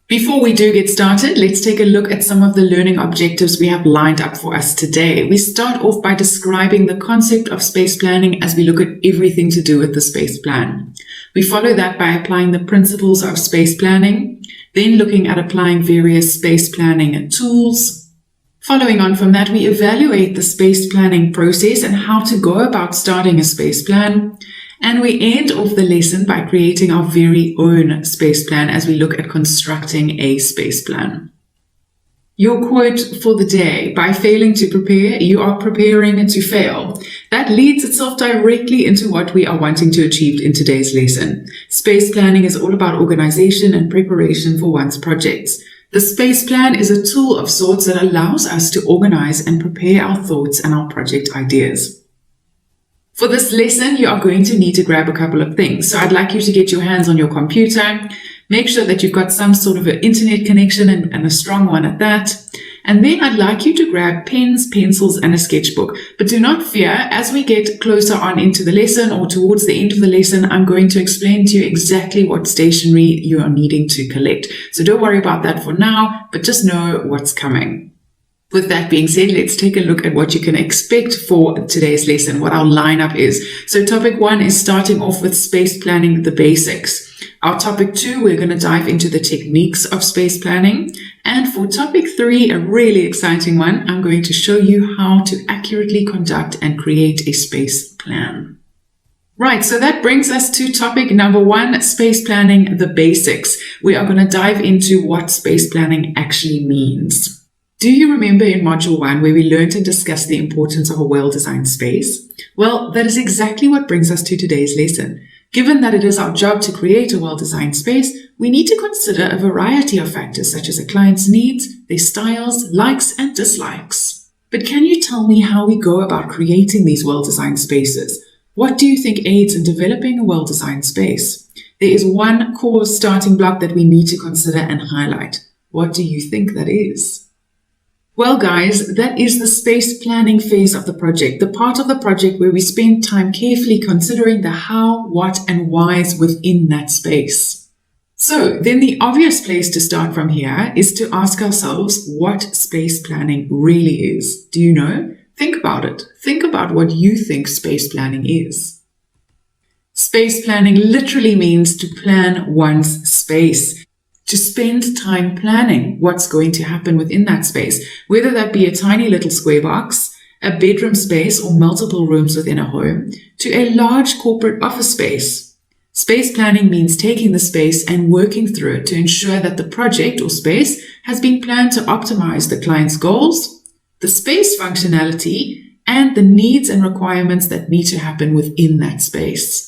Before we do get started, let's take a look at some of the learning objectives we have lined up for us today. We start off by describing the concept of space planning as we look at everything to do with the space plan. We follow that by applying the principles of space planning, then looking at applying various space planning tools. Following on from that, we evaluate the space planning process and how to go about starting a space plan. And we end off the lesson by creating our very own space plan as we look at constructing a space plan. Your quote for the day: by failing to prepare, you are preparing to fail. That leads itself directly into what we are wanting to achieve in today's lesson. Space planning is all about organization and preparation for one's projects. The space plan is a tool of sorts that allows us to organize and prepare our thoughts and our project ideas. For this lesson, you are going to need to grab a couple of things. So I'd like you to get your hands on your computer. Make sure that you've got some sort of an internet connection and a strong one at that. And then I'd like you to grab pens, pencils, and a sketchbook. But do not fear, as we get closer on into the lesson or towards the end of the lesson, I'm going to explain to you exactly what stationery you are needing to collect. So don't worry about that for now, but just know what's coming. With that being said, let's take a look at what you can expect for today's lesson, what our lineup is. So topic 1 is starting off with space planning, the basics. Our topic 2, we're going to dive into the techniques of space planning. And for topic 3, a really exciting one, I'm going to show you how to accurately conduct and create a space plan. Right, so that brings us to topic number 1, space planning, the basics. We are going to dive into what space planning actually means. Do you remember in Module 1 where we learned and discussed the importance of a well-designed space? Well, that is exactly what brings us to today's lesson. Given that it is our job to create a well-designed space, we need to consider a variety of factors such as a client's needs, their styles, likes, and dislikes. But can you tell me how we go about creating these well-designed spaces? What do you think aids in developing a well-designed space? There is one core starting block that we need to consider and highlight. What do you think that is? Well, guys, that is the space planning phase of the project, the part of the project where we spend time carefully considering the how, what, and whys within that space. So then the obvious place to start from here is to ask ourselves what space planning really is. Do you know? Think about it. Think about what you think space planning is. Space planning literally means to plan one's space. To spend time planning what's going to happen within that space, whether that be a tiny little square box, a bedroom space, or multiple rooms within a home, to a large corporate office space. Space planning means taking the space and working through it to ensure that the project or space has been planned to optimize the client's goals, the space functionality, and the needs and requirements that need to happen within that space.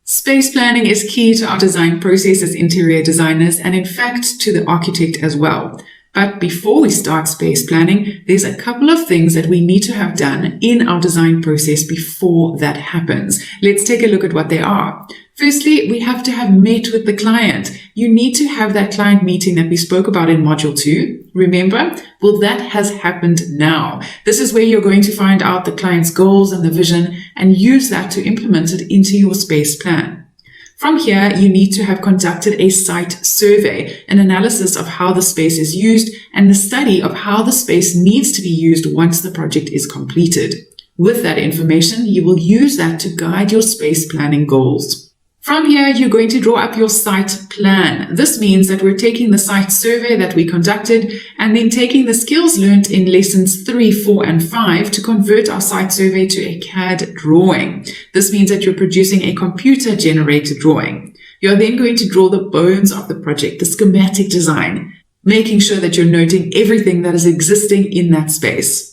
Space planning is key to our design process as interior designers and in fact to the architect as well. But before we start space planning, there's a couple of things that we need to have done in our design process before that happens. Let's take a look at what they are. Firstly, we have to have met with the client. You need to have that client meeting that we spoke about in Module 2. Remember? Well, that has happened now. This is where you're going to find out the client's goals and the vision and use that to implement it into your space plan. From here, you need to have conducted a site survey, an analysis of how the space is used, and the study of how the space needs to be used once the project is completed. With that information, you will use that to guide your space planning goals. From here, you're going to draw up your site plan. This means that we're taking the site survey that we conducted and then taking the skills learned in lessons 3, 4, and 5 to convert our site survey to a CAD drawing. This means that you're producing a computer-generated drawing. You're then going to draw the bones of the project, the schematic design, making sure that you're noting everything that is existing in that space.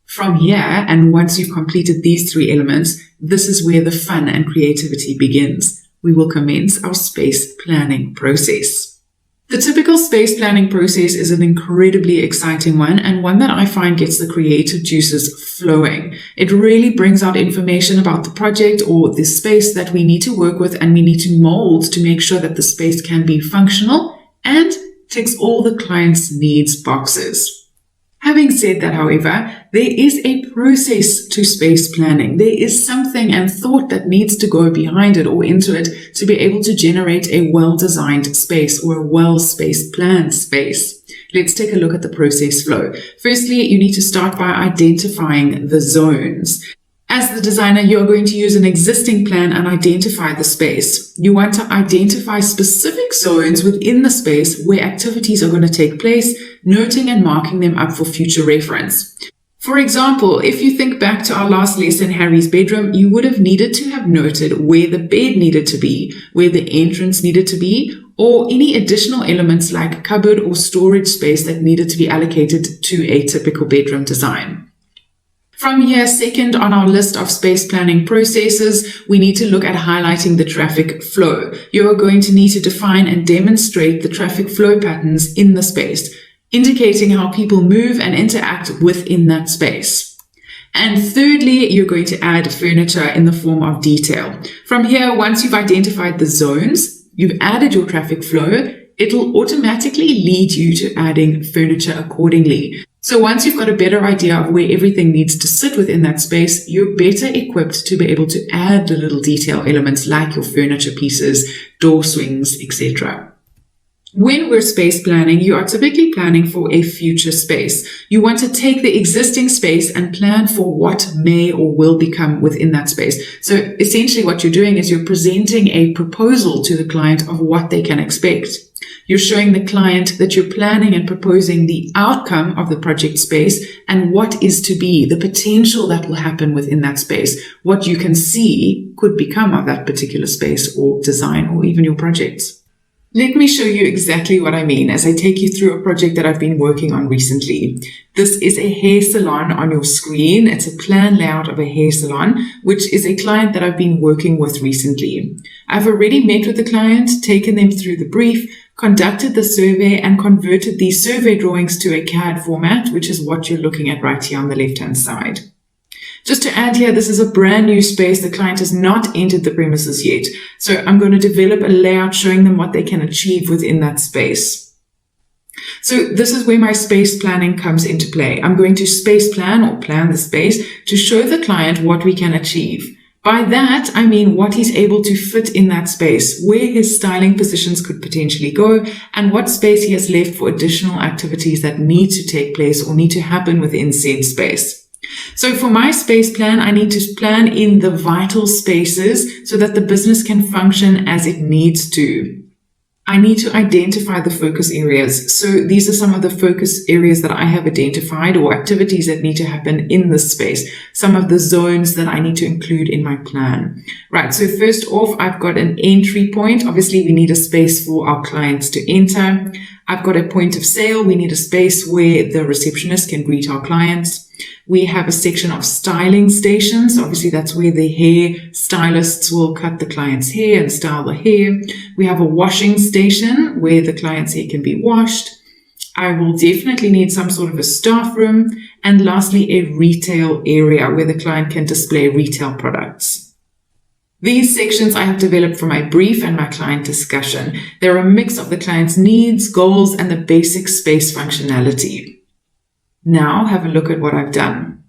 From here, and once you've completed these 3 elements, this is where the fun and creativity begins. We will commence our space planning process. The typical space planning process is an incredibly exciting one and one that I find gets the creative juices flowing. It really brings out information about the project or the space that we need to work with and we need to mold to make sure that the space can be functional and ticks all the client's needs boxes. Having said that, however, there is a process to space planning. There is something and thought that needs to go behind it or into it to be able to generate a well-designed space or a well-spaced planned space. Let's take a look at the process flow. Firstly, you need to start by identifying the zones. As the designer, you're going to use an existing plan and identify the space. You want to identify specific zones within the space where activities are going to take place, noting and marking them up for future reference. For example, if you think back to our last lesson, Harry's bedroom, you would have needed to have noted where the bed needed to be, where the entrance needed to be, or any additional elements like cupboard or storage space that needed to be allocated to a typical bedroom design. From here, second on our list of space planning processes, we need to look at highlighting the traffic flow. You are going to need to define and demonstrate the traffic flow patterns in the space, indicating how people move and interact within that space. And thirdly, you're going to add furniture in the form of detail. From here, once you've identified the zones, you've added your traffic flow, it'll automatically lead you to adding furniture accordingly. So once you've got a better idea of where everything needs to sit within that space, you're better equipped to be able to add the little detail elements like your furniture pieces, door swings, etc. When we're space planning, you are typically planning for a future space. You want to take the existing space and plan for what may or will become within that space. So essentially what you're doing is you're presenting a proposal to the client of what they can expect. You're showing the client that you're planning and proposing the outcome of the project space and what is to be, the potential that will happen within that space, what you can see could become of that particular space or design or even your projects. Let me show you exactly what I mean as I take you through a project that I've been working on recently. This is a hair salon on your screen. It's a plan layout of a hair salon, which is a client that I've been working with recently. I've already met with the client, taken them through the brief, conducted the survey, and converted these survey drawings to a CAD format, which is what you're looking at right here on the left-hand side. Just to add here, this is a brand new space. The client has not entered the premises yet. So I'm going to develop a layout showing them what they can achieve within that space. So this is where my space planning comes into play. I'm going to space plan or plan the space to show the client what we can achieve. By that, I mean what he's able to fit in that space, where his styling positions could potentially go, and what space he has left for additional activities that need to take place or need to happen within said space. So for my space plan, I need to plan in the vital spaces so that the business can function as it needs to. I need to identify the focus areas. So these are some of the focus areas that I have identified or activities that need to happen in this space. Some of the zones that I need to include in my plan. Right, so first off, I've got an entry point. Obviously, we need a space for our clients to enter. I've got a point of sale. We need a space where the receptionist can greet our clients. We have a section of styling stations. Obviously, that's where the hair stylists will cut the client's hair and style the hair. We have a washing station where the client's hair can be washed. I will definitely need some sort of a staff room. And lastly, a retail area where the client can display retail products. These sections I have developed for my brief and my client discussion. They're a mix of the client's needs, goals, and the basic space functionality. Now have a look at what I've done.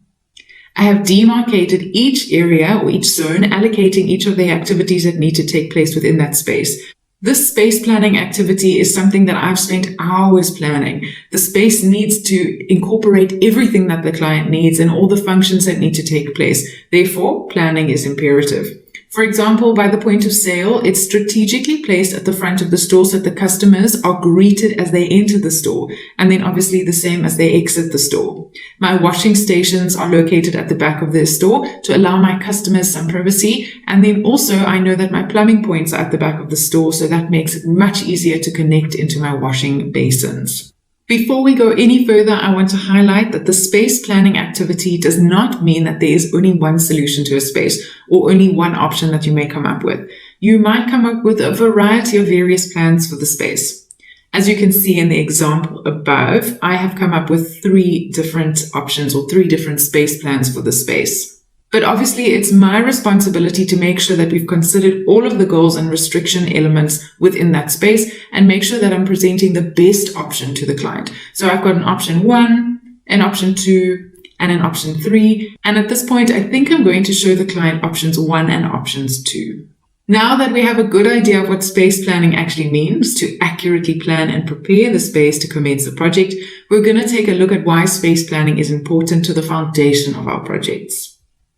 I have demarcated each area or each zone, allocating each of the activities that need to take place within that space. This space planning activity is something that I've spent hours planning. The space needs to incorporate everything that the client needs and all the functions that need to take place. Therefore, planning is imperative. For example, by the point of sale, it's strategically placed at the front of the store so that the customers are greeted as they enter the store, and then obviously the same as they exit the store. My washing stations are located at the back of the store to allow my customers some privacy, and then also I know that my plumbing points are at the back of the store, so that makes it much easier to connect into my washing basins. Before we go any further, I want to highlight that the space planning activity does not mean that there is only one solution to a space or only one option that you may come up with. You might come up with a variety of various plans for the space. As you can see in the example above, I have come up with 3 different options or 3 different space plans for the space. But obviously, it's my responsibility to make sure that we've considered all of the goals and restriction elements within that space and make sure that I'm presenting the best option to the client. So I've got an option 1, an option 2, and an option 3. And at this point, I think I'm going to show the client options 1 and options 2. Now that we have a good idea of what space planning actually means to accurately plan and prepare the space to commence the project, we're going to take a look at why space planning is important to the foundation of our projects.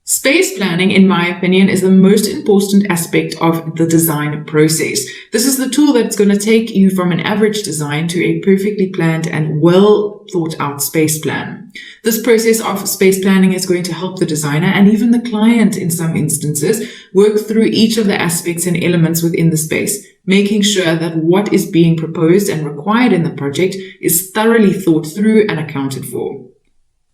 Space planning, in my opinion, is the most important aspect of the design process. This is the tool that's going to take you from an average design to a perfectly planned and well thought out space plan. This process of space planning is going to help the designer and even the client in some instances work through each of the aspects and elements within the space, making sure that what is being proposed and required in the project is thoroughly thought through and accounted for.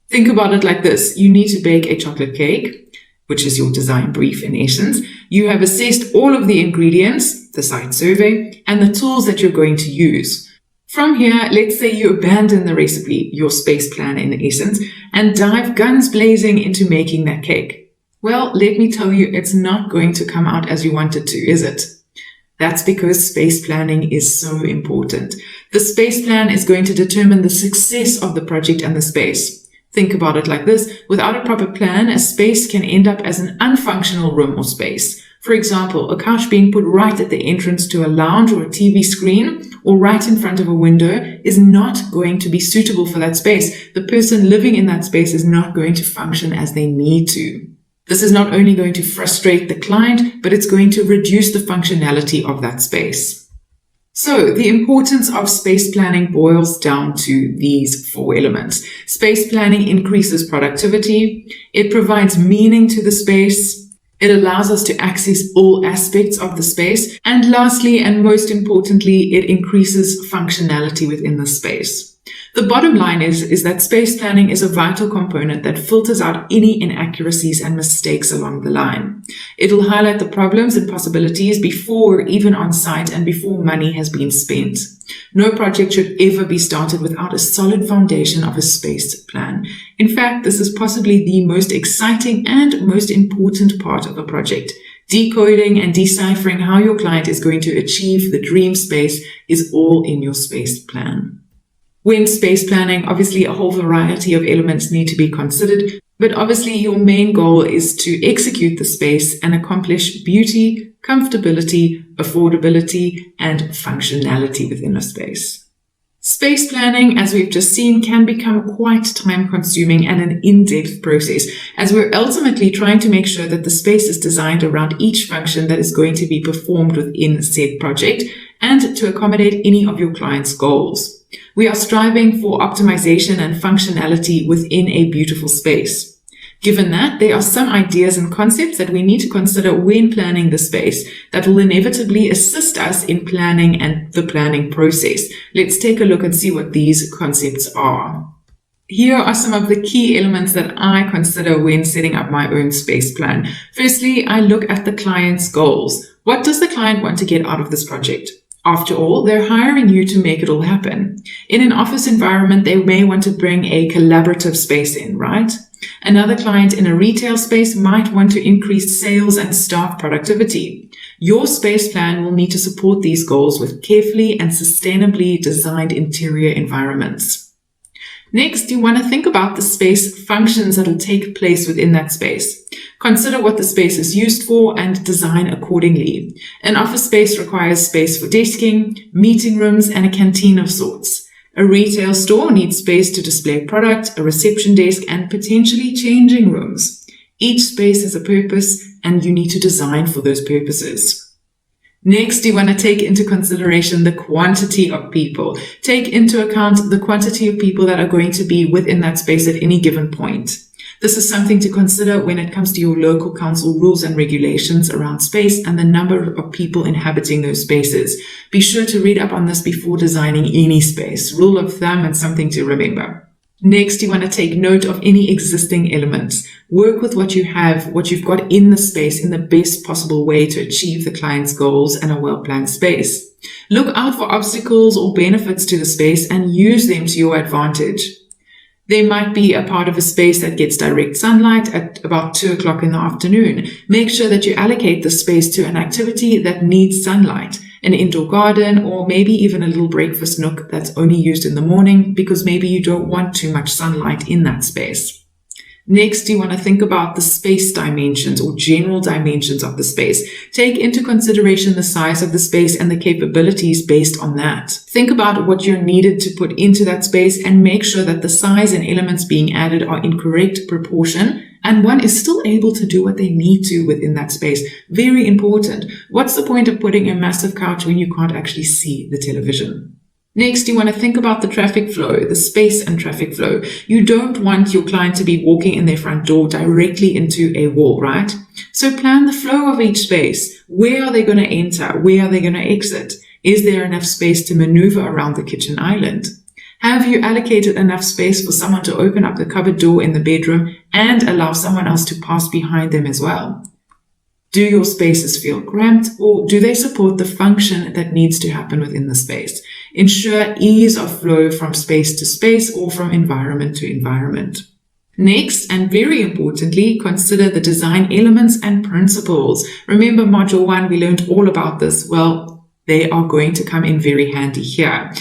Think about it like this. You need to bake a chocolate cake, which is your design brief in essence. You have assessed all of the ingredients, the site survey, and the tools that you're going to use. From here, let's say you abandon the recipe, your space plan in essence, and dive guns blazing into making that cake. Well, let me tell you, it's not going to come out as you want it to, is it? That's because space planning is so important. The space plan is going to determine the success of the project and the space. Think about it like this. Without a proper plan, a space can end up as an unfunctional room or space. For example, a couch being put right at the entrance to a lounge or a TV screen or right in front of a window is not going to be suitable for that space. The person living in that space is not going to function as they need to. This is not only going to frustrate the client, but it's going to reduce the functionality of that space. So the importance of space planning boils down to these 4 elements. Space planning increases productivity. It provides meaning to the space. It allows us to access all aspects of the space. And lastly, and most importantly, it increases functionality within the space. The bottom line is that space planning is a vital component that filters out any inaccuracies and mistakes along the line. It'll highlight the problems and possibilities before even on site and before money has been spent. No project should ever be started without a solid foundation of a space plan. In fact, this is possibly the most exciting and most important part of a project. Decoding and deciphering how your client is going to achieve the dream space is all in your space plan. When space planning, obviously a whole variety of elements need to be considered, but obviously your main goal is to execute the space and accomplish beauty, comfortability, affordability, and functionality within a space. Space planning, as we've just seen, can become quite time-consuming and an in-depth process, as we're ultimately trying to make sure that the space is designed around each function that is going to be performed within said project and to accommodate any of your client's goals. We are striving for optimization and functionality within a beautiful space. Given that, there are some ideas and concepts that we need to consider when planning the space that will inevitably assist us in planning and the planning process. Let's take a look and see what these concepts are. Here are some of the key elements that I consider when setting up my own space plan. Firstly, I look at the client's goals. What does the client want to get out of this project? After all, they're hiring you to make it all happen. In an office environment, they may want to bring a collaborative space in, right? Another client in a retail space might want to increase sales and staff productivity. Your space plan will need to support these goals with carefully and sustainably designed interior environments. Next, you want to think about the space functions that will take place within that space. Consider what the space is used for and design accordingly. An office space requires space for desking, meeting rooms, and a canteen of sorts. A retail store needs space to display product, a reception desk, and potentially changing rooms. Each space has a purpose, and you need to design for those purposes. Next, you want to take into consideration the quantity of people. Take into account the quantity of people that are going to be within that space at any given point. This is something to consider when it comes to your local council rules and regulations around space and the number of people inhabiting those spaces. Be sure to read up on this before designing any space. Rule of thumb and something to remember. Next, you want to take note of any existing elements. Work with what you have, what you've got in the space in the best possible way to achieve the client's goals and a well-planned space. Look out for obstacles or benefits to the space and use them to your advantage. There might be a part of a space that gets direct sunlight at about 2 o'clock in the afternoon. Make sure that you allocate the space to an activity that needs sunlight. an indoor garden, or maybe even a little breakfast nook that's only used in the morning because maybe you don't want too much sunlight in that space. Next, you want to think about the space dimensions or general dimensions of the space. Take into consideration the size of the space and the capabilities based on that. Think about what you're needed to put into that space and make sure that the size and elements being added are in correct proportion and one is still able to do what they need to within that space. Very important. What's the point of putting a massive couch when you can't actually see the television? Next, you want to think about the traffic flow, the space and traffic flow. You don't want your client to be walking in their front door directly into a wall, right? So plan the flow of each space. Where are they going to enter? Where are they going to exit? Is there enough space to maneuver around the kitchen island? Have you allocated enough space for someone to open up the cupboard door in the bedroom and allow someone else to pass behind them as well? Do your spaces feel cramped, or do they support the function that needs to happen within the space? Ensure ease of flow from space to space or from environment to environment. Next, and very importantly, consider the design elements and principles. Remember Module 1, we learned all about this. Well, they are going to come in very handy here.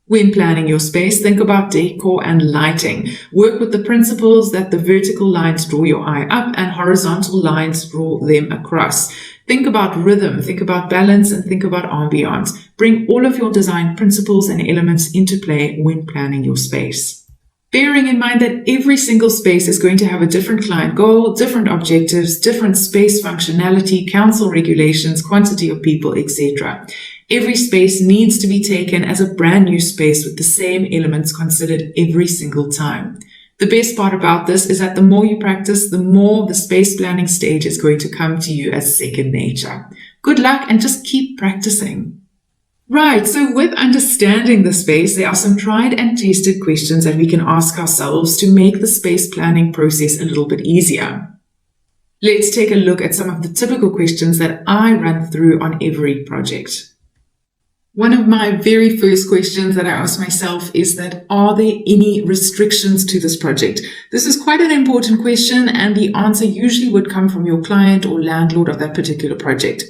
When planning your space, think about decor and lighting. Work with the principles that the vertical lines draw your eye up and horizontal lines draw them across. Think about rhythm, think about balance, and think about ambiance. Bring all of your design principles and elements into play when planning your space. Bearing in mind that every single space is going to have a different client goal, different objectives, different space functionality, council regulations, quantity of people, etc. Every space needs to be taken as a brand new space with the same elements considered every single time. The best part about this is that the more you practice, the more the space planning stage is going to come to you as second nature. Good luck and just keep practicing. Right, so with understanding the space, there are some tried and tested questions that we can ask ourselves to make the space planning process a little bit easier. Let's take a look at some of the typical questions that I run through on every project. One of my very first questions that I ask myself is that, are there any restrictions to this project? This is quite an important question, and the answer usually would come from your client or landlord of that particular project.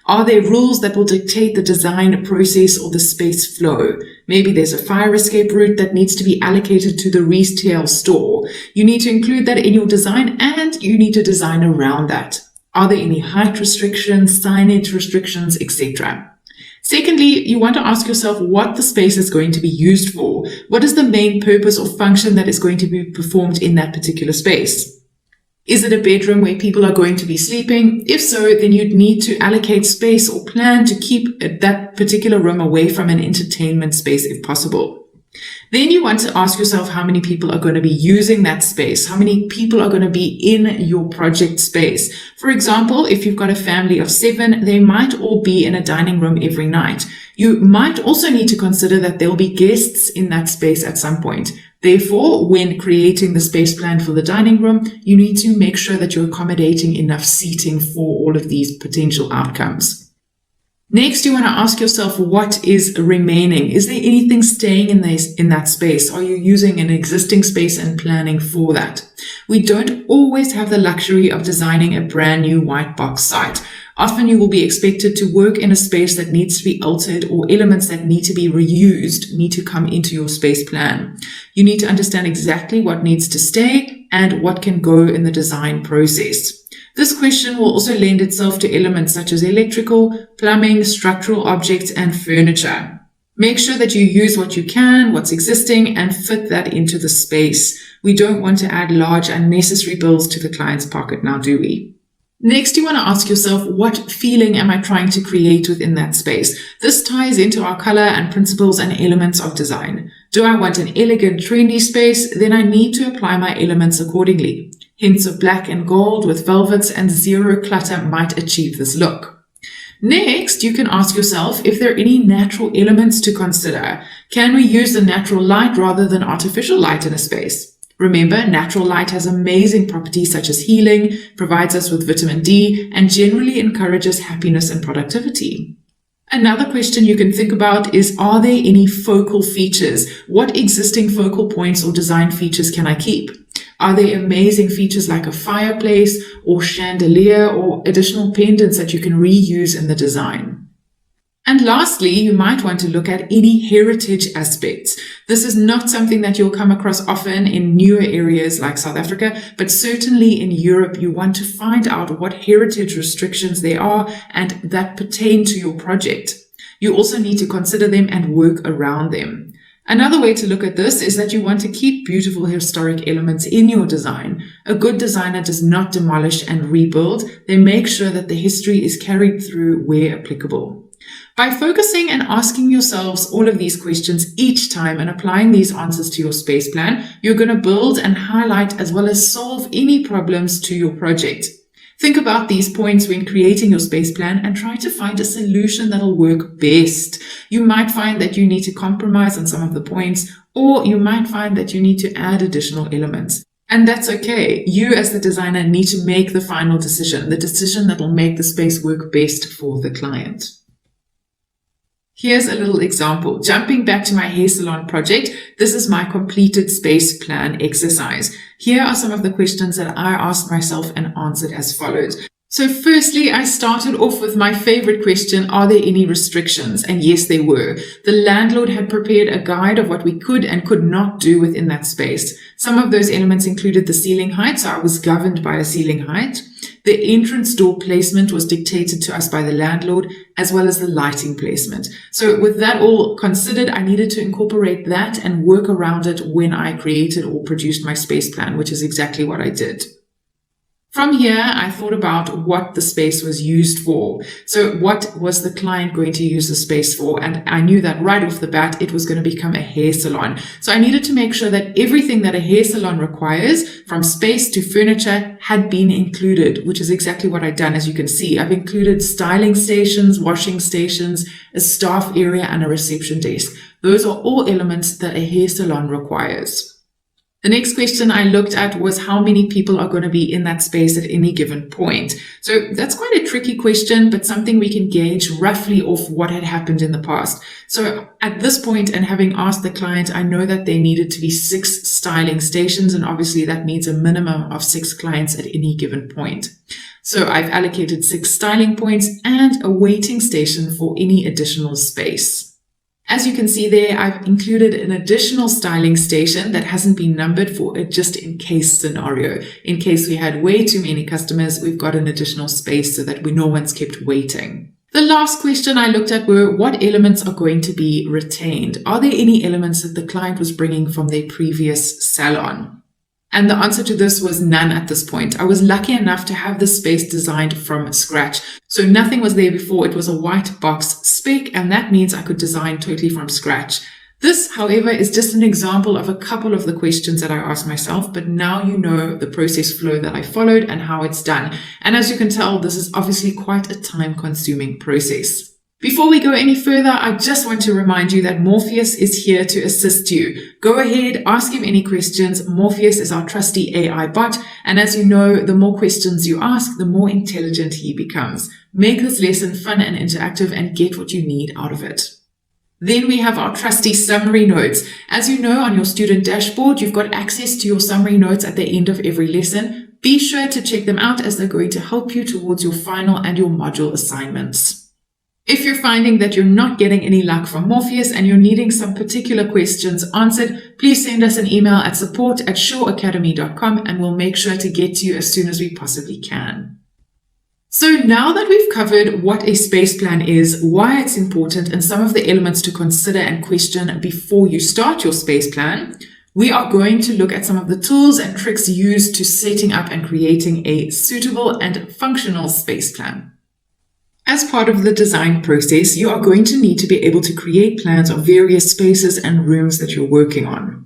Are there rules that will dictate the design process or the space flow? Maybe there's a fire escape route that needs to be allocated to the retail store. You need to include that in your design, and you need to design around that. Are there any height restrictions, signage restrictions, etc.? Secondly, you want to ask yourself what the space is going to be used for. What is the main purpose or function that is going to be performed in that particular space? Is it a bedroom where people are going to be sleeping? If so, then you'd need to allocate space or plan to keep that particular room away from an entertainment space if possible. Then you want to ask yourself how many people are going to be using that space. How many people are going to be in your project space? For example, if you've got a family of 7, they might all be in a dining room every night. You might also need to consider that there will be guests in that space at some point. Therefore, when creating the space plan for the dining room, you need to make sure that you're accommodating enough seating for all of these potential outcomes. Next, you want to ask yourself what is remaining. Is there anything staying in that space? Are you using an existing space and planning for that? We don't always have the luxury of designing a brand new white box site. Often you will be expected to work in a space that needs to be altered, or elements that need to be reused need to come into your space plan. You need to understand exactly what needs to stay and what can go in the design process. This question will also lend itself to elements such as electrical, plumbing, structural objects, and furniture. Make sure that you use what you can, what's existing, and fit that into the space. We don't want to add large unnecessary bills to the client's pocket now, do we? Next, you want to ask yourself, what feeling am I trying to create within that space? This ties into our color and principles and elements of design. Do I want an elegant, trendy space? Then I need to apply my elements accordingly. Hints of black and gold with velvets and zero clutter might achieve this look. Next, you can ask yourself if there are any natural elements to consider. Can we use the natural light rather than artificial light in a space? Remember, natural light has amazing properties such as healing, provides us with vitamin D, and generally encourages happiness and productivity. Another question you can think about is, are there any focal features? What existing focal points or design features can I keep? Are there amazing features like a fireplace or chandelier or additional pendants that you can reuse in the design? And lastly, you might want to look at any heritage aspects. This is not something that you'll come across often in newer areas like South Africa, but certainly in Europe, you want to find out what heritage restrictions there are and that pertain to your project. You also need to consider them and work around them. Another way to look at this is that you want to keep beautiful historic elements in your design. A good designer does not demolish and rebuild. They make sure that the history is carried through where applicable. By focusing and asking yourselves all of these questions each time and applying these answers to your space plan, you're going to build and highlight as well as solve any problems to your project. Think about these points when creating your space plan and try to find a solution that'll work best. You might find that you need to compromise on some of the points, or you might find that you need to add additional elements. And that's okay. You as the designer need to make the final decision, the decision that will make the space work best for the client. Here's a little example. Jumping back to my hair salon project, this is my completed space plan exercise. Here are some of the questions that I asked myself and answered as follows. So firstly, I started off with my favorite question, are there any restrictions? And yes, there were. The landlord had prepared a guide of what we could and could not do within that space. Some of those elements included the ceiling height, so I was governed by a ceiling height. The entrance door placement was dictated to us by the landlord, as well as the lighting placement. So with that all considered, I needed to incorporate that and work around it when I created or produced my space plan, which is exactly what I did. From here, I thought about what the space was used for. So what was the client going to use the space for? And I knew that right off the bat, it was going to become a hair salon. So I needed to make sure that everything that a hair salon requires, from space to furniture, had been included, which is exactly what I've done. As you can see, I've included styling stations, washing stations, a staff area, and a reception desk. Those are all elements that a hair salon requires. The next question I looked at was how many people are going to be in that space at any given point. So that's quite a tricky question, but something we can gauge roughly off what had happened in the past. So at this point, and having asked the client, I know that there needed to be 6 styling stations, and obviously that means a minimum of 6 clients at any given point. So I've allocated 6 styling points and a waiting station for any additional space. As you can see there, I've included an additional styling station that hasn't been numbered for a just-in-case scenario. In case we had way too many customers, we've got an additional space so that no one's kept waiting. The last question I looked at were what elements are going to be retained? Are there any elements that the client was bringing from their previous salon? And the answer to this was none at this point. I was lucky enough to have the space designed from scratch. So nothing was there before. It was a white box spec, and that means I could design totally from scratch. This, however, is just an example of a couple of the questions that I asked myself, but now you know the process flow that I followed and how it's done. And as you can tell, this is obviously quite a time-consuming process. Before we go any further, I just want to remind you that Morpheus is here to assist you. Go ahead, ask him any questions. Morpheus is our trusty AI bot, and as you know, the more questions you ask, the more intelligent he becomes. Make this lesson fun and interactive and get what you need out of it. Then we have our trusty summary notes. As you know, on your student dashboard, you've got access to your summary notes at the end of every lesson. Be sure to check them out as they're going to help you towards your final and your module assignments. If you're finding that you're not getting any luck from Morpheus and you're needing some particular questions answered, please send us an email at support@shoreacademy.com and we'll make sure to get to you as soon as we possibly can. So now that we've covered what a space plan is, why it's important, and some of the elements to consider and question before you start your space plan, we are going to look at some of the tools and tricks used to setting up and creating a suitable and functional space plan. As part of the design process, you are going to need to be able to create plans of various spaces and rooms that you're working on.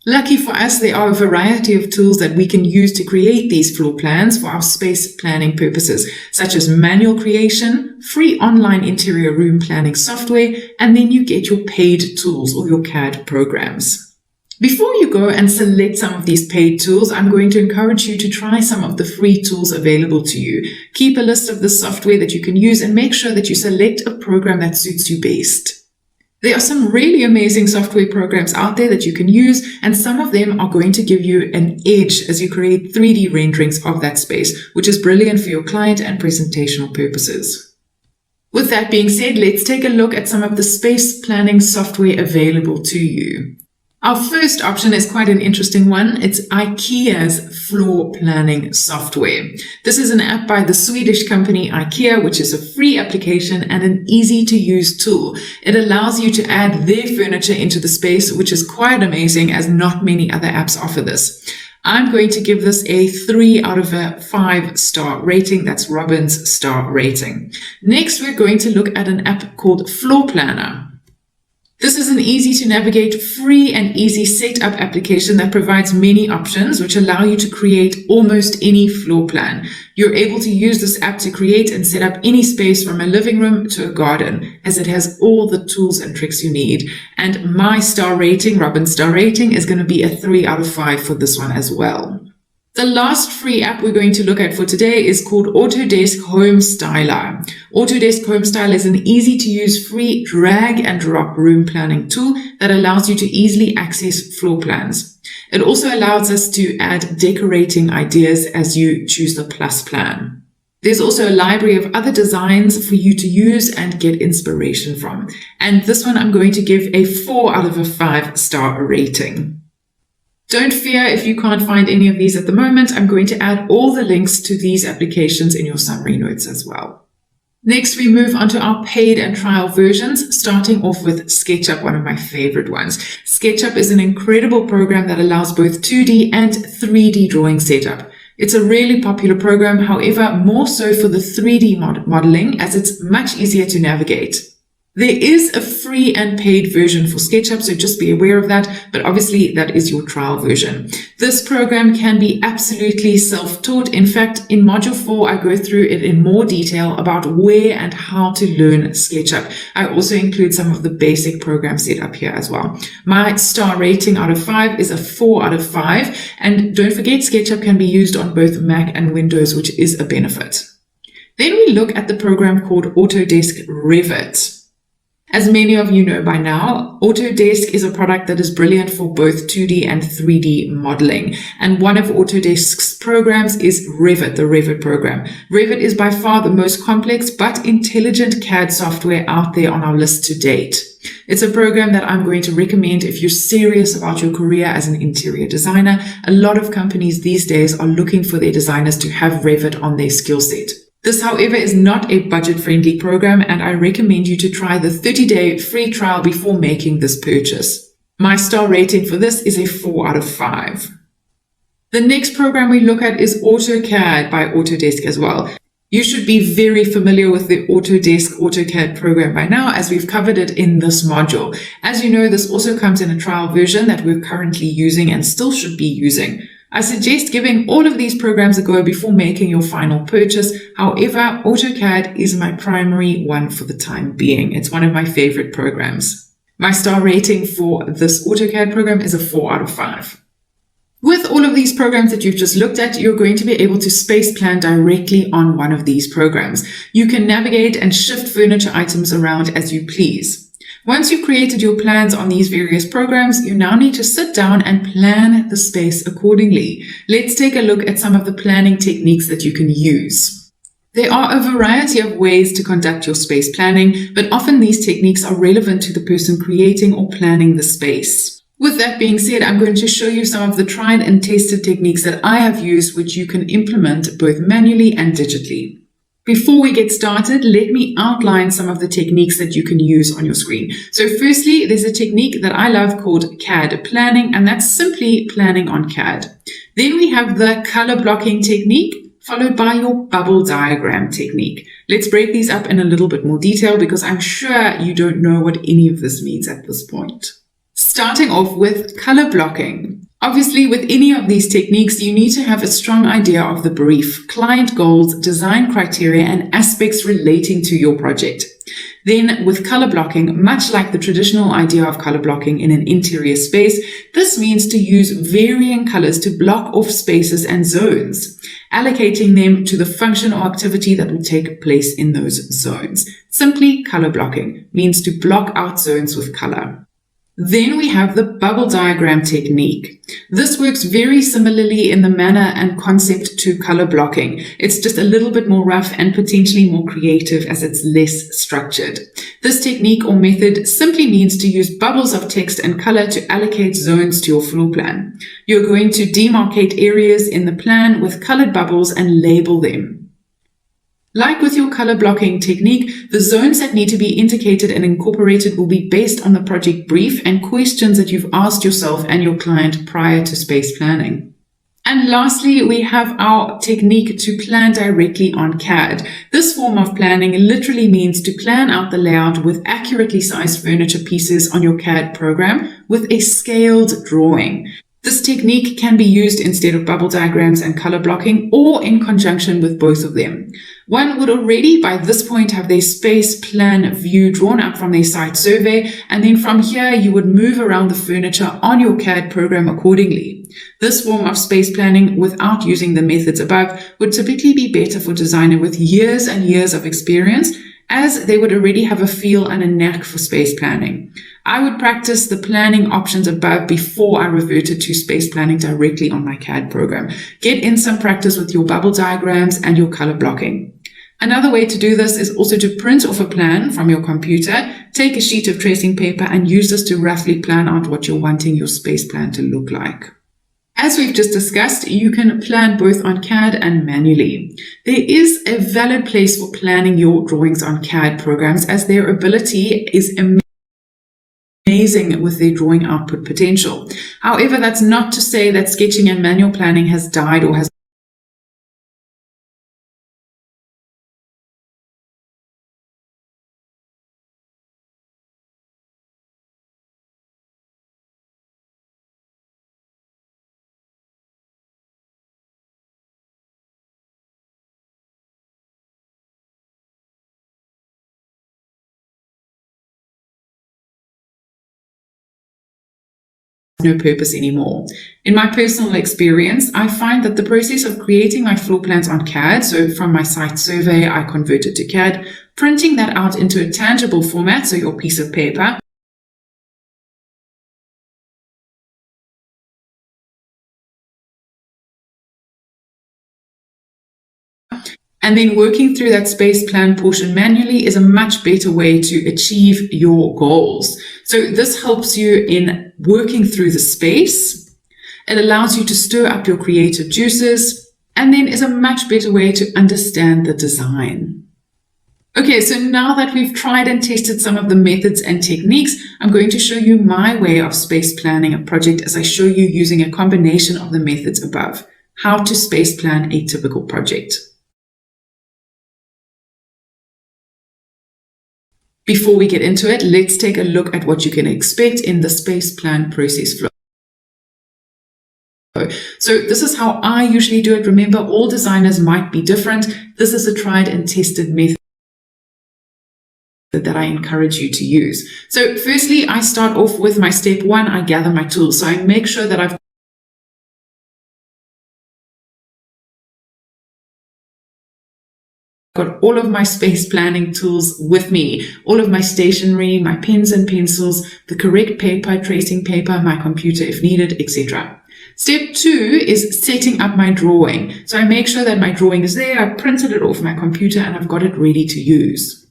Lucky for us, there are a variety of tools that we can use to create these floor plans for our space planning purposes, such as manual creation, free online interior room planning software, and then you get your paid tools or your CAD programs. Before you go and select some of these paid tools, I'm going to encourage you to try some of the free tools available to you. Keep a list of the software that you can use and make sure that you select a program that suits you best. There are some really amazing software programs out there that you can use, and some of them are going to give you an edge as you create 3D renderings of that space, which is brilliant for your client and presentational purposes. With that being said, let's take a look at some of the space planning software available to you. Our first option is quite an interesting one. It's IKEA's floor planning software. This is an app by the Swedish company IKEA, which is a free application and an easy to use tool. It allows you to add their furniture into the space, which is quite amazing as not many other apps offer this. I'm going to give this a 3 out of a 5-star rating. That's Robin's star rating. Next, we're going to look at an app called Floor Planner. This is an easy to navigate, free and easy setup application that provides many options which allow you to create almost any floor plan. You're able to use this app to create and set up any space from a living room to a garden, as it has all the tools and tricks you need. And my star rating, Robin's star rating, is going to be a 3 out of 5 for this one as well. The last free app we're going to look at for today is called Autodesk Home Styler. Autodesk Home Styler is an easy-to-use free drag-and-drop room planning tool that allows you to easily access floor plans. It also allows us to add decorating ideas as you choose the plus plan. There's also a library of other designs for you to use and get inspiration from. And this one I'm going to give a 4 out of a 5-star rating. Don't fear if you can't find any of these at the moment. I'm going to add all the links to these applications in your summary notes as well. Next, we move on to our paid and trial versions, starting off with SketchUp, one of my favorite ones. SketchUp is an incredible program that allows both 2D and 3D drawing setup. It's a really popular program, however, more so for the 3D modeling, as it's much easier to navigate. There is a free and paid version for SketchUp, so just be aware of that, but obviously that is your trial version. This program can be absolutely self-taught. In fact, in Module 4, I go through it in more detail about where and how to learn SketchUp. I also include some of the basic program setup here as well. My star rating out of 5 is a 4 out of 5, and don't forget SketchUp can be used on both Mac and Windows, which is a benefit. Then we look at the program called Autodesk Revit. As many of you know by now, Autodesk is a product that is brilliant for both 2D and 3D modeling. And one of Autodesk's programs is Revit, the Revit program. Revit is by far the most complex but intelligent CAD software out there on our list to date. It's a program that I'm going to recommend if you're serious about your career as an interior designer. A lot of companies these days are looking for their designers to have Revit on their skill set. This, however, is not a budget-friendly program, and I recommend you to try the 30-day free trial before making this purchase. My star rating for this is a 4 out of 5. The next program we look at is AutoCAD by Autodesk as well. You should be very familiar with the Autodesk AutoCAD program by now, as we've covered it in this module. As you know, this also comes in a trial version that we're currently using and still should be using. I suggest giving all of these programs a go before making your final purchase. However, AutoCAD is my primary one for the time being. It's one of my favorite programs. My star rating for this AutoCAD program is a 4 out of 5. With all of these programs that you've just looked at, you're going to be able to space plan directly on one of these programs. You can navigate and shift furniture items around as you please. Once you've created your plans on these various programs, you now need to sit down and plan the space accordingly. Let's take a look at some of the planning techniques that you can use. There are a variety of ways to conduct your space planning, but often these techniques are relevant to the person creating or planning the space. With that being said, I'm going to show you some of the tried and tested techniques that I have used, which you can implement both manually and digitally. Before we get started, let me outline some of the techniques that you can use on your screen. So firstly, there's a technique that I love called CAD planning, and that's simply planning on CAD. Then we have the color blocking technique, followed by your bubble diagram technique. Let's break these up in a little bit more detail because I'm sure you don't know what any of this means at this point. Starting off with color blocking. Obviously, with any of these techniques, you need to have a strong idea of the brief, client goals, design criteria, and aspects relating to your project. Then, with color blocking, much like the traditional idea of color blocking in an interior space, this means to use varying colors to block off spaces and zones, allocating them to the function or activity that will take place in those zones. Simply, color blocking means to block out zones with color. Then we have the bubble diagram technique. This works very similarly in the manner and concept to color blocking. It's just a little bit more rough and potentially more creative as it's less structured. This technique or method simply means to use bubbles of text and color to allocate zones to your floor plan. You're going to demarcate areas in the plan with colored bubbles and label them. Like with your color blocking technique, the zones that need to be indicated and incorporated will be based on the project brief and questions that you've asked yourself and your client prior to space planning. And lastly, we have our technique to plan directly on CAD. This form of planning literally means to plan out the layout with accurately sized furniture pieces on your CAD program with a scaled drawing. This technique can be used instead of bubble diagrams and color blocking or in conjunction with both of them. One would already by this point have their space plan view drawn up from their site survey, and then from here you would move around the furniture on your CAD program accordingly. This form of space planning without using the methods above would typically be better for designers with years and years of experience, as they would already have a feel and a knack for space planning. I would practice the planning options above before I reverted to space planning directly on my CAD program. Get in some practice with your bubble diagrams and your color blocking. Another way to do this is also to print off a plan from your computer, take a sheet of tracing paper and use this to roughly plan out what you're wanting your space plan to look like. As we've just discussed, you can plan both on CAD and manually. There is a valid place for planning your drawings on CAD programs as their ability is amazing with their drawing output potential. However, that's not to say that sketching and manual planning has died or has no purpose anymore. In my personal experience, I find that the process of creating my floor plans on CAD, so from my site survey, I converted to CAD, printing that out into a tangible format, so your piece of paper, and then working through that space plan portion manually is a much better way to achieve your goals. So this helps you in working through the space. It allows you to stir up your creative juices, and then is a much better way to understand the design. Okay, so now that we've tried and tested some of the methods and techniques, I'm going to show you my way of space planning a project as I show you using a combination of the methods above. How to space plan a typical project. Before we get into it, let's take a look at what you can expect in the space plan process flow. So this is how I usually do it. Remember, all designers might be different. This is a tried and tested method that I encourage you to use. So firstly, I start off with my step one. I gather my tools. So I make sure that I've got all of my space planning tools with me, all of my stationery, my pens and pencils, the correct paper, tracing paper, my computer if needed, etc. Step two is setting up my drawing. So I make sure that my drawing is there, I printed it off my computer and I've got it ready to use.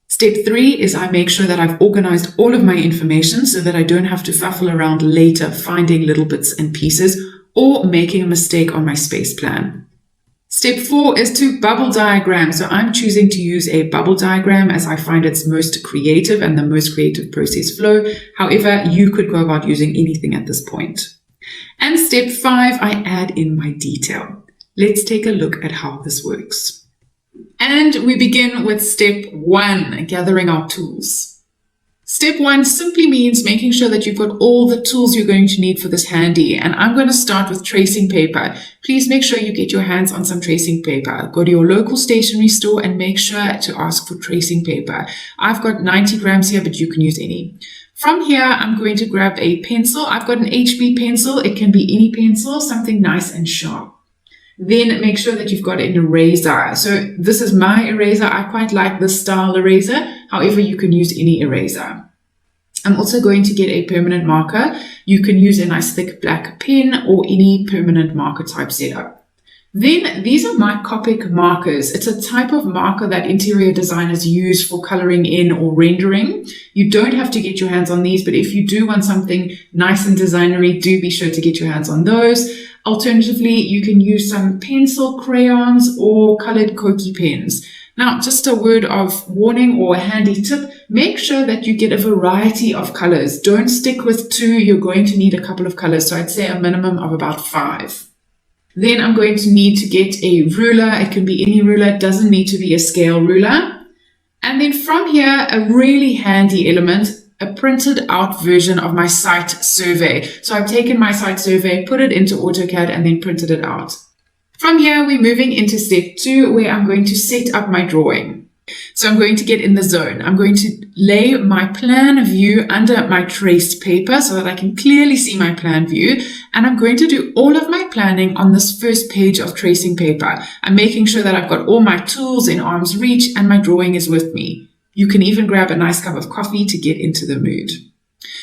Step three is I make sure that I've organized all of my information so that I don't have to fuffle around later finding little bits and pieces or making a mistake on my space plan. Step four is to bubble diagram. So I'm choosing to use a bubble diagram as I find it's most creative and the most creative process flow. However, you could go about using anything at this point. And step five, I add in my detail. Let's take a look at how this works. And we begin with step one, gathering our tools. Step one simply means making sure that you've got all the tools you're going to need for this handy. And I'm going to start with tracing paper. Please make sure you get your hands on some tracing paper. Go to your local stationery store and make sure to ask for tracing paper. I've got 90 grams here, but you can use any. From here, I'm going to grab a pencil. I've got an HB pencil. It can be any pencil, something nice and sharp. Then make sure that you've got an eraser. So this is my eraser. I quite like this style eraser. However, you can use any eraser. I'm also going to get a permanent marker. You can use a nice thick black pen or any permanent marker type setup. Then these are my Copic markers. It's a type of marker that interior designers use for coloring in or rendering. You don't have to get your hands on these, but if you do want something nice and designery, do be sure to get your hands on those. Alternatively, you can use some pencil crayons or colored Koki pens. Now, just a word of warning or a handy tip, make sure that you get a variety of colors. Don't stick with 2. You're going to need a couple of colors. So I'd say a minimum of about 5. Then I'm going to need to get a ruler. It can be any ruler. It doesn't need to be a scale ruler. And then from here, a really handy element, a printed out version of my site survey. So I've taken my site survey, put it into AutoCAD, and then printed it out. From here, we're moving into step 2, where I'm going to set up my drawing. So I'm going to get in the zone. I'm going to lay my plan view under my traced paper so that I can clearly see my plan view. And I'm going to do all of my planning on this first page of tracing paper. I'm making sure that I've got all my tools in arm's reach and my drawing is with me. You can even grab a nice cup of coffee to get into the mood.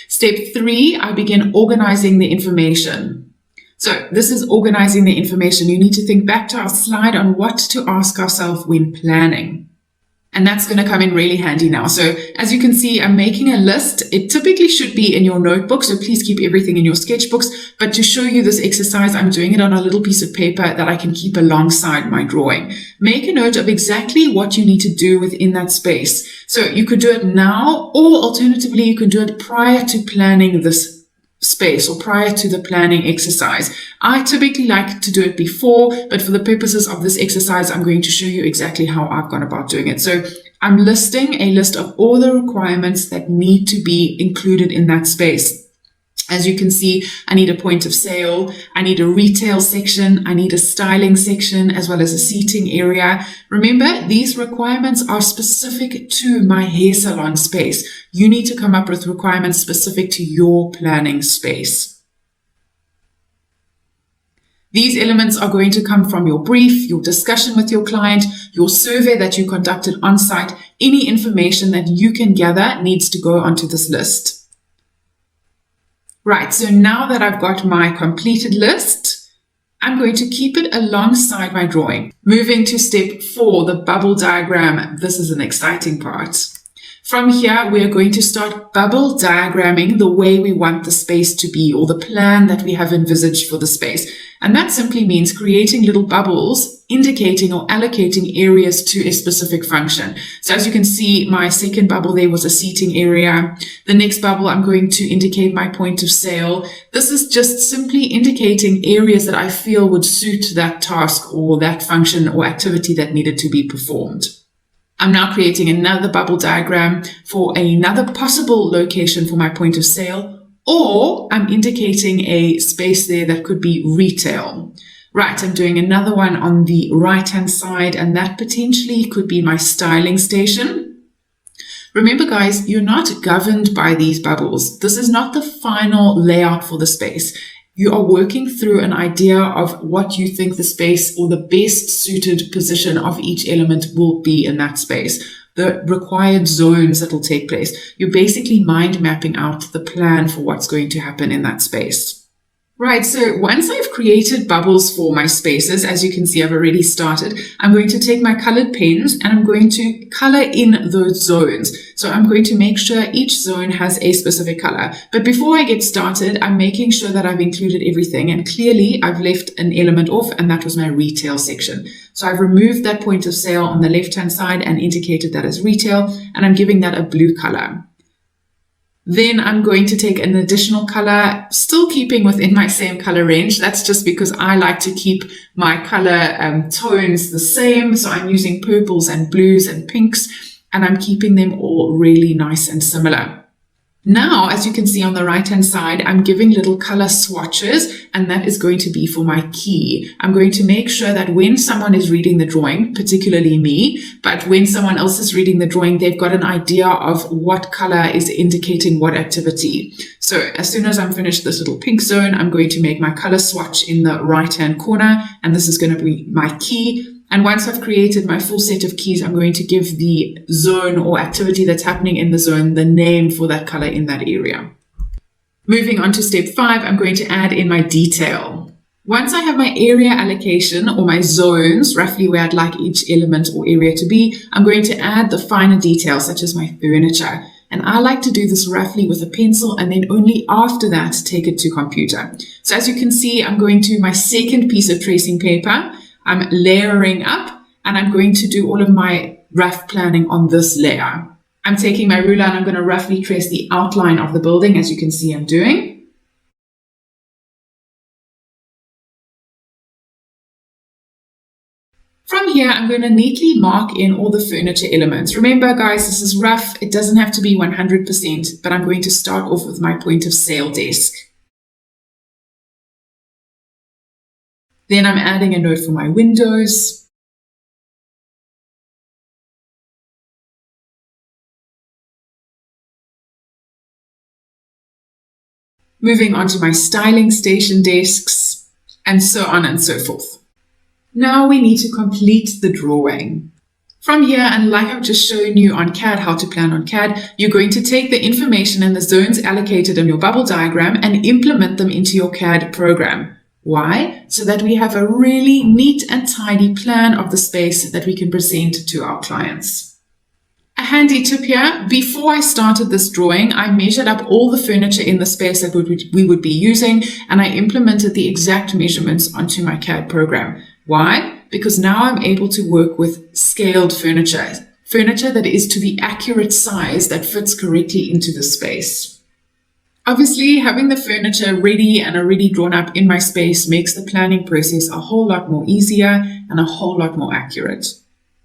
Step 3, I begin organizing the information. So this is organizing the information. You need to think back to our slide on what to ask ourselves when planning. And that's going to come in really handy now. So as you can see, I'm making a list. It typically should be in your notebook, so please keep everything in your sketchbooks. But to show you this exercise, I'm doing it on a little piece of paper that I can keep alongside my drawing. Make a note of exactly what you need to do within that space. So you could do it now, or alternatively, you could do it prior to planning this space or prior to the planning exercise. I typically like to do it before, but for the purposes of this exercise, I'm going to show you exactly how I've gone about doing it. So I'm listing a list of all the requirements that need to be included in that space. As you can see, I need a point of sale, I need a retail section, I need a styling section, as well as a seating area. Remember, these requirements are specific to my hair salon space. You need to come up with requirements specific to your planning space. These elements are going to come from your brief, your discussion with your client, your survey that you conducted on site. Any information that you can gather needs to go onto this list. Right, so now that I've got my completed list, I'm going to keep it alongside my drawing. Moving to step 4, the bubble diagram. This is an exciting part. From here, we are going to start bubble diagramming the way we want the space to be, or the plan that we have envisaged for the space. And that simply means creating little bubbles indicating or allocating areas to a specific function. So as you can see, my second bubble there was a seating area. The next bubble, I'm going to indicate my point of sale. This is just simply indicating areas that I feel would suit that task or that function or activity that needed to be performed. I'm now creating another bubble diagram for another possible location for my point of sale, or I'm indicating a space there that could be retail. Right, I'm doing another one on the right-hand side, and that potentially could be my styling station. Remember, guys, you're not governed by these bubbles. This is not the final layout for the space. You are working through an idea of what you think the space or the best suited position of each element will be in that space, the required zones that will take place. You're basically mind mapping out the plan for what's going to happen in that space. Right, so once I've created bubbles for my spaces, as you can see, I've already started, I'm going to take my colored pens and I'm going to color in those zones. So I'm going to make sure each zone has a specific color. But before I get started, I'm making sure that I've included everything. And clearly I've left an element off, and that was my retail section. So I've removed that point of sale on the left-hand side and indicated that as retail, and I'm giving that a blue color. Then I'm going to take an additional color, still keeping within my same color range. That's just because I like to keep my color tones the same. So I'm using purples and blues and pinks, and I'm keeping them all really nice and similar. Now, as you can see on the right-hand side, I'm giving little color swatches, and that is going to be for my key. I'm going to make sure that when someone is reading the drawing, particularly me, but when someone else is reading the drawing, they've got an idea of what color is indicating what activity. So as soon as I'm finished this little pink zone, I'm going to make my color swatch in the right-hand corner, and this is going to be my key. And once I've created my full set of keys, I'm going to give the zone or activity that's happening in the zone the name for that color in that area. Moving on to step 5, I'm going to add in my detail. Once I have my area allocation or my zones, roughly where I'd like each element or area to be, I'm going to add the finer details such as my furniture. And I like to do this roughly with a pencil and then only after that take it to computer. So as you can see, I'm going to my second piece of tracing paper. I'm layering up and I'm going to do all of my rough planning on this layer. I'm taking my ruler and I'm going to roughly trace the outline of the building, as you can see I'm doing. From here, I'm going to neatly mark in all the furniture elements. Remember, guys, this is rough. It doesn't have to be 100%, but I'm going to start off with my point of sale desk. Then I'm adding a note for my windows. Moving on to my styling station desks, and so on and so forth. Now we need to complete the drawing. From here, and like I've just shown you on CAD, how to plan on CAD, you're going to take the information and the zones allocated in your bubble diagram and implement them into your CAD program. Why? So that we have a really neat and tidy plan of the space that we can present to our clients. A handy tip here, before I started this drawing, I measured up all the furniture in the space that we would be using, and I implemented the exact measurements onto my CAD program. Why? Because now I'm able to work with scaled furniture that is to the accurate size that fits correctly into the space. Obviously, having the furniture ready and already drawn up in my space makes the planning process a whole lot more easier and a whole lot more accurate.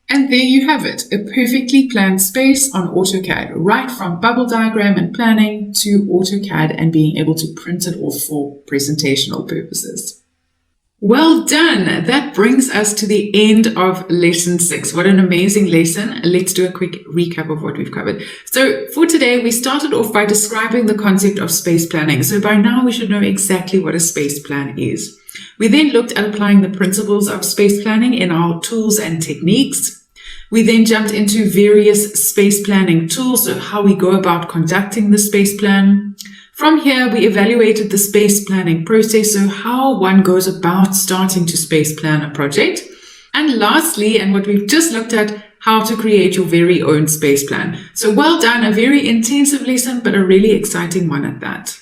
And there you have it, a perfectly planned space on AutoCAD, right from bubble diagram and planning to AutoCAD and being able to print it off for presentational purposes. Well done! That brings us to the end of lesson 6. What an amazing lesson. Let's do a quick recap of what we've covered. So for today, we started off by describing the concept of space planning. So by now we should know exactly what a space plan is. We then looked at applying the principles of space planning in our tools and techniques. We then jumped into various space planning tools, so how we go about conducting the space plan. From here, we evaluated the space planning process, so how one goes about starting to space plan a project. And lastly, and what we've just looked at, how to create your very own space plan. So well done, a very intensive lesson, but a really exciting one at that.